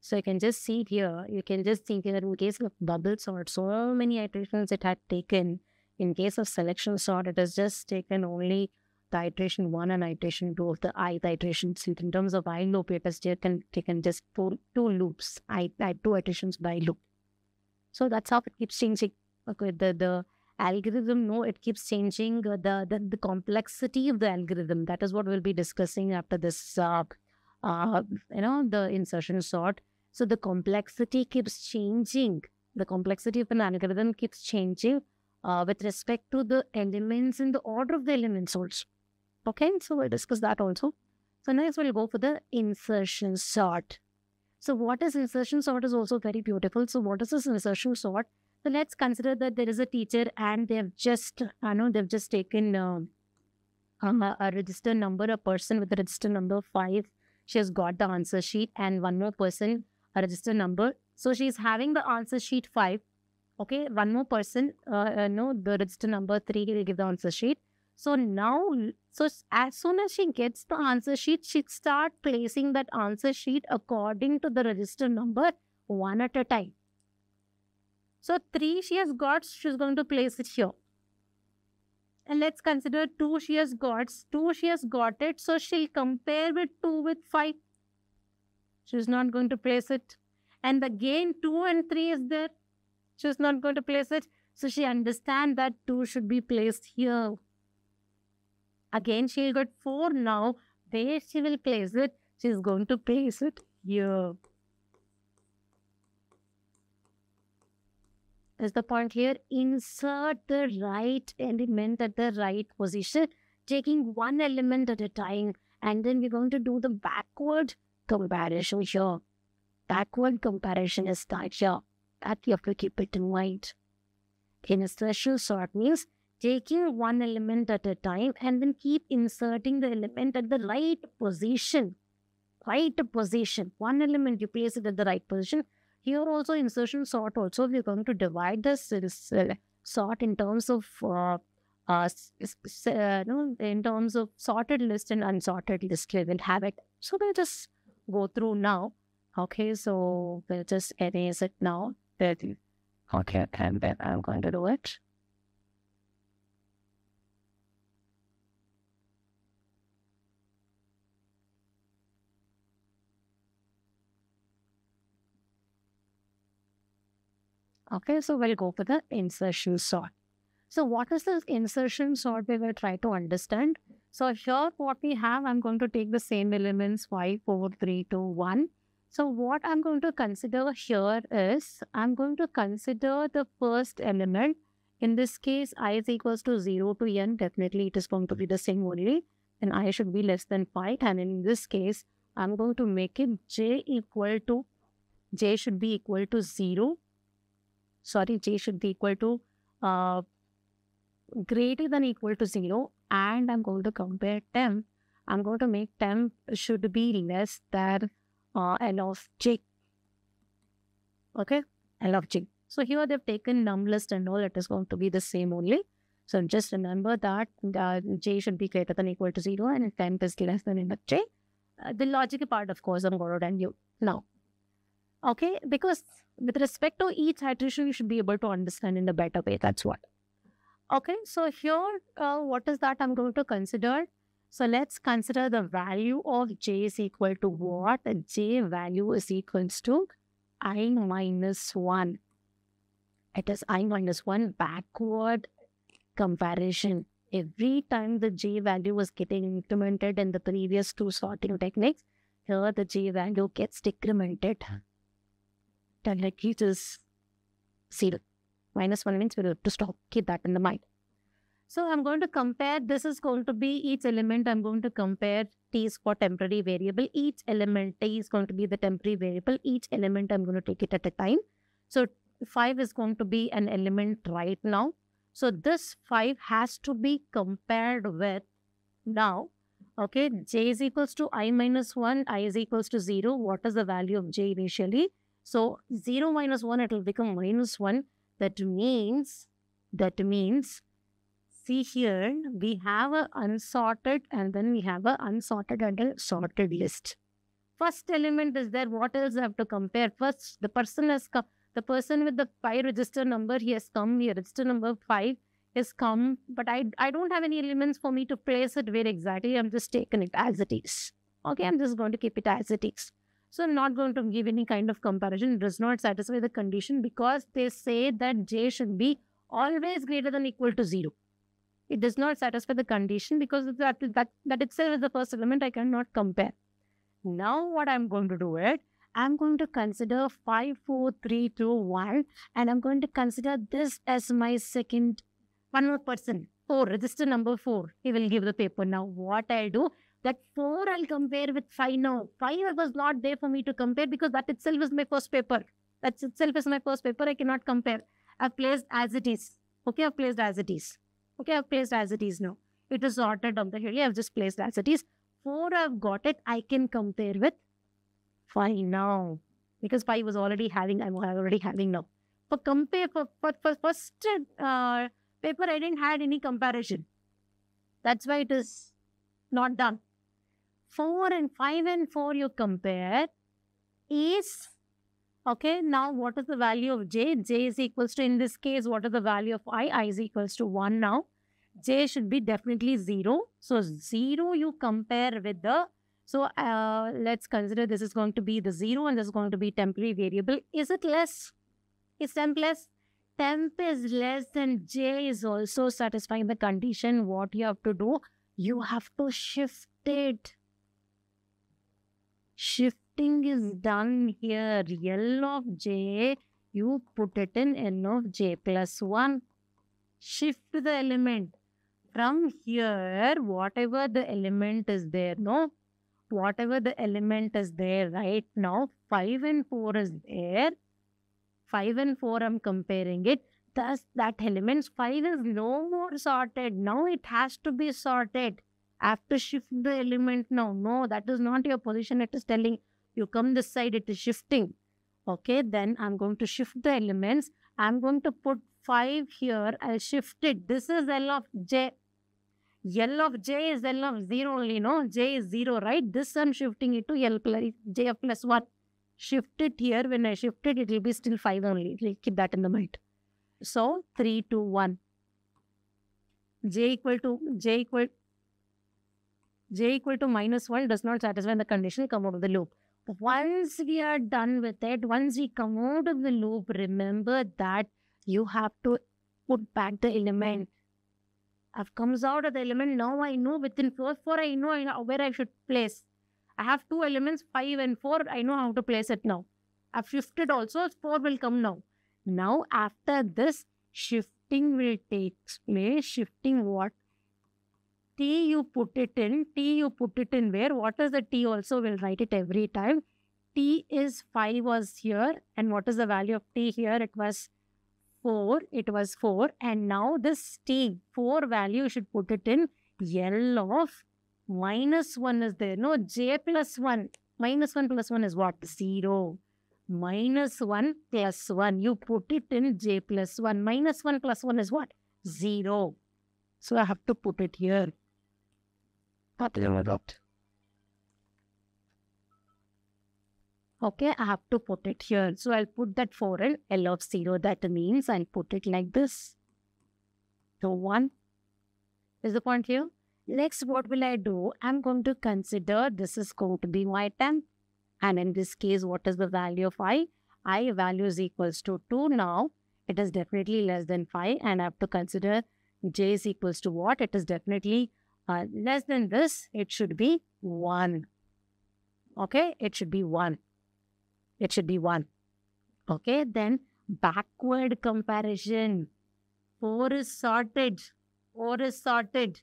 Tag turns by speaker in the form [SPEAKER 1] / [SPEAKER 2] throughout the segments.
[SPEAKER 1] So you can just see here, in case of bubble sort, so many iterations it had taken. In case of selection sort, it has just taken only the iteration 1 and iteration 2 of the ith iteration. So in terms of I loop, it has taken just two loops, two iterations by loop. So that's how it keeps changing. Okay, the algorithm, no, it keeps changing the complexity of the algorithm. That is what we'll be discussing after this, the insertion sort. So the complexity keeps changing. The complexity of an algorithm keeps changing with respect to the elements and the order of the elements also. Okay, so we'll discuss that also. So next we'll go for the insertion sort. So what is insertion sort is also very beautiful. So what is this insertion sort? So let's consider that there is a teacher and they've just taken a register number, a person with a register number 5. She has got the answer sheet, and one more person, a register number. So she's having the answer sheet 5. Okay, one more person, the register number 3 will give the answer sheet. So now, as soon as she gets the answer sheet, she'll start placing that answer sheet according to the register number one at a time. So 3 she has got, she's going to place it here. And let's consider 2 she has got. 2 she has got it. So she'll compare with 2 with 5. She's not going to place it. And again 2 and 3 is there. She's not going to place it. So she understands that 2 should be placed here. Again she'll get 4 now. Where she will place it? She's going to place it here. Is the point here? Insert the right element at the right position, taking one element at a time, and then we're going to do the backward comparison here. Backward comparison is that here. That you have to keep it in mind. Insertion sort means taking one element at a time and then keep inserting the element at the right position. Right position. One element, you place it at the right position. Here also, insertion sort also, we're going to divide this sort in terms of in terms of sorted list and unsorted list. We will have it. So we'll just go through now. Okay, so we'll just erase it now. Okay, and then I'm going to do it. Okay, so we'll go for the insertion sort. So what is this insertion sort we will try to understand? So here what we have, I'm going to take the same elements 5, 4, 3, 2, 1. So what I'm going to consider here is, I'm going to consider the first element. In this case, I is equals to 0 to n. Definitely it is going to be the same only. And I should be less than 5. And in this case, I'm going to make it j should be equal to 0. Sorry, j should be equal to greater than equal to 0, and I'm going to compare temp. I'm going to make temp should be less than L of j. Okay, L of j. So here they've taken num list and all, it is going to be the same only. So just remember that j should be greater than equal to 0 and temp is less than L of j. The logical part, of course, I'm going to tell you now. Okay, because with respect to each iteration, you should be able to understand in a better way. That's what. Okay, so here, what is that I'm going to consider? So let's consider the value of j is equal to what? J value is equals to I minus 1. It is I minus 1 backward comparison. Every time the j value was getting incremented in the previous two sorting techniques, here the j value gets decremented. Directly it is 0. Minus 1 means we'll have to stop. Keep that in the mind. So I'm going to compare. This is going to be each element. I'm going to compare t is for temporary variable. Each element t is going to be the temporary variable. Each element I'm going to take it at a time. So 5 is going to be an element right now. So this 5 has to be compared with now. Okay, j is equals to I minus 1. I is equals to 0. What is the value of j initially? So 0 minus 1, it will become minus 1. That means, see here, we have a unsorted and then we have a unsorted and a sorted list. First element is there. What else I have to compare? First, the person has come. The person with the 5 register number, he has come here. Register number 5 has come, but I don't have any elements for me to place it where exactly. I'm just taking it as it is. Okay, I'm just going to keep it as it is. So I'm not going to give any kind of comparison. It does not satisfy the condition because they say that J should be always greater than equal to 0. It does not satisfy the condition because that itself is the first element. I cannot compare. Now what I'm going to do is, I'm going to consider 5, 4, 3, 2, 1 and I'm going to consider this as my second, one more person. 4, register number 4. He will give the paper. Now what I'll do, that 4 I'll compare with 5 now. 5 was not there for me to compare because that itself is my first paper. That itself is my first paper. I cannot compare. I've placed as it is. Okay, I've placed as it is. Okay, I've placed as it is now. It is sorted up the hill. I've just placed as it is. 4 I've got it. I can compare with 5 now. Because 5 was already having, I'm already having now. For first paper, I didn't had any comparison. That's why it is not done. 4 and 5 and 4 you compare is, okay, now what is the value of J? J is equals to, in this case, what is the value of I? I is equals to 1 now. J should be definitely 0. So 0 you compare with the, so let's consider this is going to be the 0 and this is going to be temporary variable. Is it less? Is temp less? Temp is less than J is also satisfying the condition. What you have to do? You have to shift it. Shifting is done here. L of J, you put it in N of J plus 1. Shift the element. From here, whatever the element is there, no? Whatever the element is there right now, 5 and 4 is there. 5 and 4, I'm comparing it. Thus, that element 5 is no more sorted. Now it has to be sorted. I have to shift the element now. No, that is not your position. It is telling you come this side, it is shifting. Okay, then I'm going to shift the elements. I'm going to put 5 here. I'll shift it. This is L of J. L of J is L of 0 only, no? J is 0, right? This I'm shifting it to L plus J plus 1. Shift it here. When I shift it, it will be still 5 only. Keep that in the mind. So, 3, 2, 1. J equal to minus 1 does not satisfy the condition. Come out of the loop. Once we are done with it, once we come out of the loop, remember that you have to put back the element. I've comes out of the element. Now I know within 4, I know where I should place. I have 2 elements, 5 and 4. I know how to place it now. I've shifted also. 4 will come now. Now after this, shifting will take place. Shifting what? T you put it in. T you put it in where? What is the T also? We'll write it every time. T is 5 was here. And what is the value of T here? It was 4. It was 4. And now this T, 4 value, you should put it in L of minus 1 is there. No, J plus 1. Minus 1 plus 1 is what? 0. Minus 1 plus 1. You put it in J plus 1. Minus 1 plus 1 is what? 0. So I have to put it here. Okay, I have to put it here. So I'll put that 4 in L of 0. That means I'll put it like this. So 1 is the point here. Next, what will I do? I'm going to consider this is going to be my temp. And in this case, what is the value of I? I value is equals to 2 now. It is definitely less than 5. And I have to consider J is equals to what? It is definitely less than this. It should be 1. Okay, it should be 1. It should be 1. Okay, then backward comparison. 4 is sorted. 4 is sorted.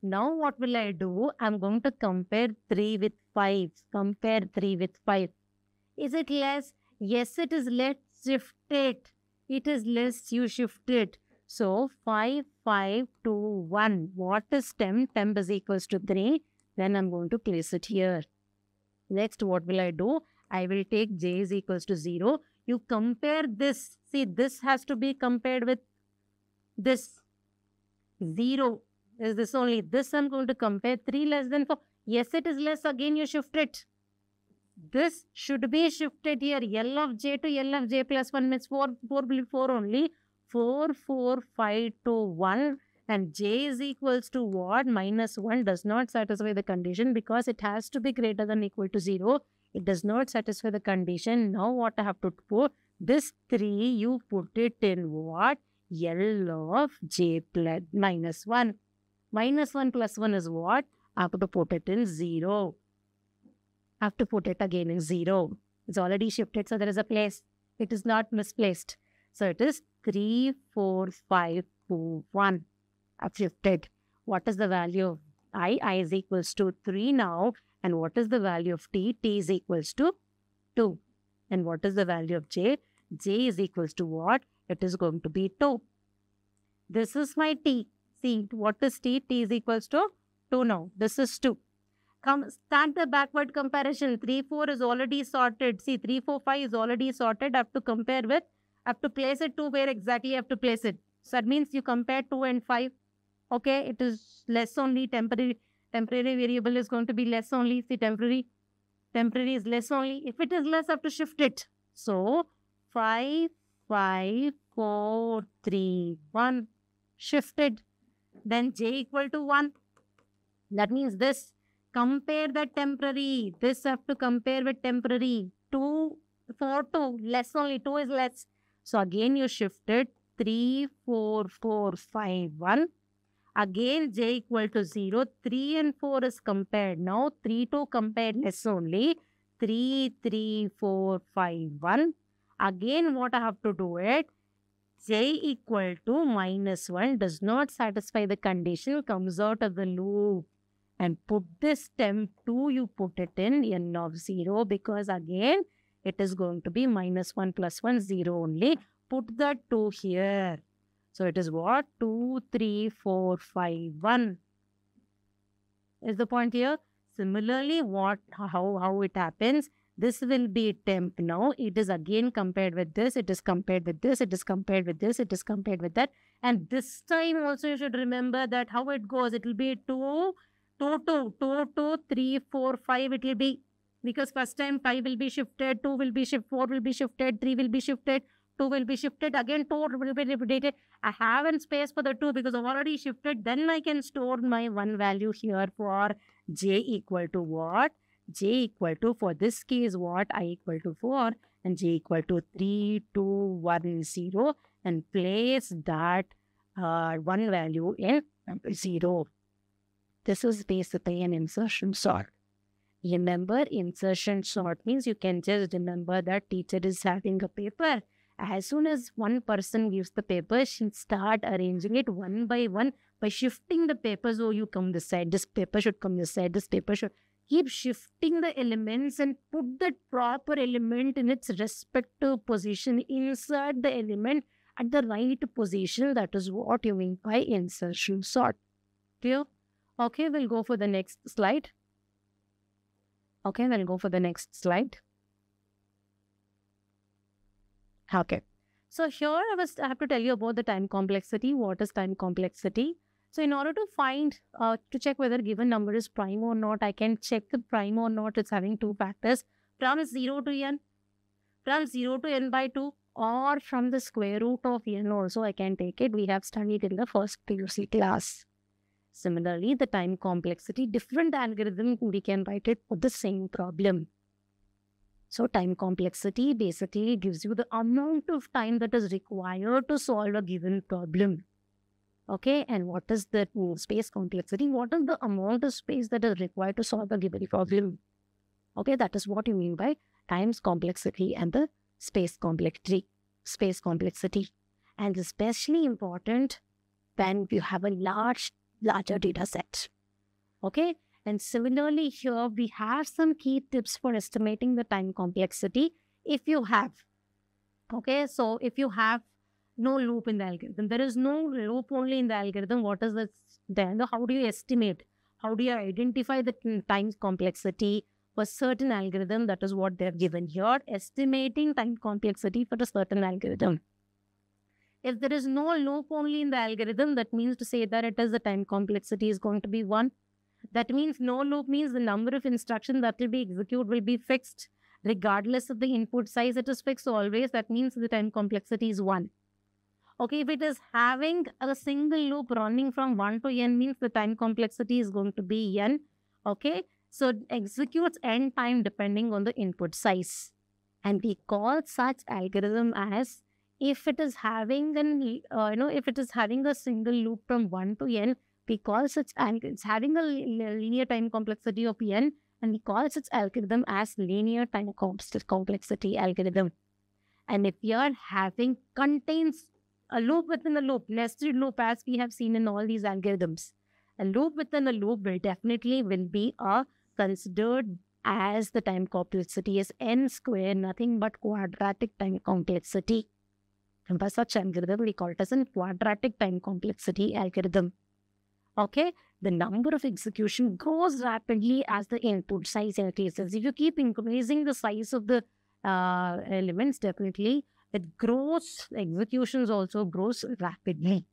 [SPEAKER 1] Now what will I do? I'm going to compare 3 with 5. Compare 3 with 5. Is it less? Yes, it is less. Shift it. It is less. You shift it. So 5, 5, 2, 1. What is temp? Temp is equals to 3. Then I'm going to place it here. Next, what will I do? I will take J is equals to 0. You compare this. See, this has to be compared with this. 0 is this only. This I'm going to compare. 3 less than 4. Yes, it is less. Again, you shift it. This should be shifted here. L of j to L of j plus 1 means 4 only. 4, 4, 5 to 1. And j is equals to what? Minus 1 does not satisfy the condition because it has to be greater than equal to 0. It does not satisfy the condition. Now what I have to put? This 3, you put it in what? L of j plus minus 1. Minus 1 plus 1 is what? I have to put it in 0. I have to put it again in 0. It's already shifted, so there is a place. It is not misplaced. So it is 3, 4, 5, 2, 1. I've shifted. What is the value of I? I is equals to 3 now. And what is the value of t? T is equals to 2. And what is the value of j? J is equals to what? It is going to be 2. This is my t. See, what is t? T is equals to 2 now. This is 2. Start the backward comparison. 3, 4 is already sorted. See, 3, 4, 5 is already sorted. I have to compare with, I have to place it to where exactly I have to place it. So that means you compare 2 and 5. Okay, it is less only. Temporary variable is going to be less only. See, temporary is less only. If it is less, I have to shift it. So 5, 5, 4, 3, 1 shifted. Then j equal to 1. That means this. Compare the temporary. This I have to compare with temporary. 2, 4, 2. Less only. 2 is less. So again you shifted. 3, 4, 4, 5, 1. Again j equal to 0. 3 and 4 is compared. Now 3, 2 compared less only. 3, 3, 4, 5, 1. Again what I have to do it? J equal to minus 1 does not satisfy the condition. Comes out of the loop. And put this temp 2, you put it in n of 0 because again it is going to be minus 1 plus 1, 0 only. Put the 2 here. So it is what? 2, 3, 4, 5, 1. Is the point here? Similarly, how it happens? This will be temp now. It is again compared with this. It is compared with this. It is compared with this. It is compared with that. And this time also you should remember that how it goes. It will be 2, 2, 2, 2, 2, 3, 4, 5 it will be. Because first time 5 will be shifted, 2 will be shifted, 4 will be shifted, 3 will be shifted, 2 will be shifted, again 2 will be repeated. I haven't space for the 2 because I've already shifted. Then I can store my 1 value here for j equal to what? J equal to, for this case what? I equal to 4 and j equal to 3, 2, 1, 0 and place that 1 value in 0. This is basically an insertion sort. Remember, insertion sort means you can just remember that teacher is having a paper. As soon as one person gives the paper, she'll start arranging it one by one by shifting the papers. Oh, you come this side, this paper should come this side, this paper should... Keep shifting the elements and put the proper element in its respective position. Insert the element at the right position. That is what you mean by insertion sort. Clear? Okay, we'll go for the next slide. Okay, we'll go for the next slide. Okay. So here I have to tell you about the time complexity. What is time complexity? So in order to find, to check whether given number is prime or not, I can check the prime or not. It's having two factors. From 0 to n. From 0 to n by 2. Or from the square root of n also I can take it. We have studied in the first PUC class. Similarly, the time complexity, different algorithm, we can write it for the same problem. So time complexity basically gives you the amount of time that is required to solve a given problem. Okay, and what is the space complexity? What is the amount of space that is required to solve a given problem? Okay, that is what you mean by times complexity and the space complexity. And especially important when you have a larger data set. Okay, and similarly here we have some key tips for estimating the time complexity. If you have, okay, so if you have no loop in the algorithm, there is no loop only in the algorithm, what is this then? How do you estimate? How do you identify the time complexity for certain algorithm? That is what they have given here. Estimating time complexity for a certain algorithm. If there is no loop only in the algorithm, that means to say that it is the time complexity is going to be 1. That means no loop means the number of instructions that will be executed will be fixed regardless of the input size. It is fixed always. That means the time complexity is 1. Okay, if it is having a single loop running from 1 to n means the time complexity is going to be n. Okay, so it executes n time depending on the input size. And we call such algorithm as, if it is having if it is having a single loop from 1 to n, we call such it's having a linear time complexity of n, and we call such algorithm as linear time complexity algorithm. And if you are having contains a loop within a loop, nested loop, as we have seen in all these algorithms, a loop within a loop will definitely be considered as the time complexity is n square, nothing but quadratic time complexity. And by such algorithm, we call it as a quadratic time complexity algorithm. Okay, the number of execution grows rapidly as the input size increases. If you keep increasing the size of the elements, definitely it grows, executions also grows rapidly.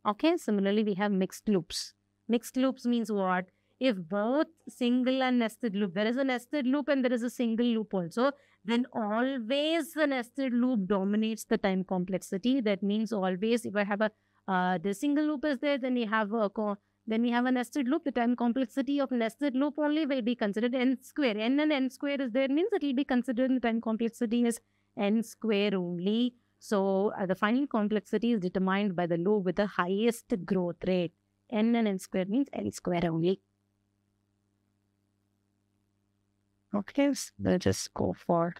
[SPEAKER 1] Okay, similarly, we have mixed loops. Mixed loops means what? If both single and nested loop, there is a nested loop and there is a single loop also, then always the nested loop dominates the time complexity. That means always, if I have the single loop is there, then we have a nested loop. The time complexity of nested loop only will be considered n square. N and n square is there, means it will be considered the time complexity is n square only. So the final complexity is determined by the loop with the highest growth rate. N and n square means n square only. Okay, so we'll just go for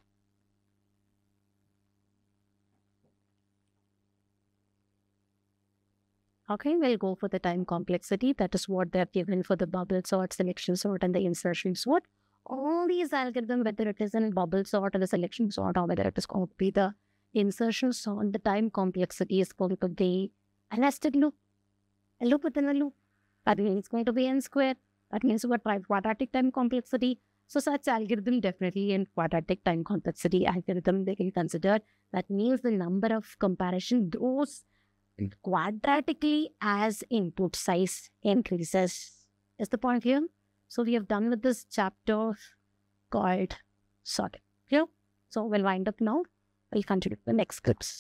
[SPEAKER 1] we'll go for the time complexity. That is what they're given for the bubble sort, selection sort, and the insertion sort. All these algorithms, whether it is in bubble sort or the selection sort, or whether it is going to be the insertion sort, the time complexity is going to be a nested loop, a loop within a loop. That means it's going to be n square. That means what? Quadratic time complexity. So such algorithm definitely in quadratic time complexity algorithm they can consider. That means the number of comparison grows quadratically as input size increases. Is the point here? So we have done with this chapter called sorting. Here. So we'll wind up now. We'll continue the next clips.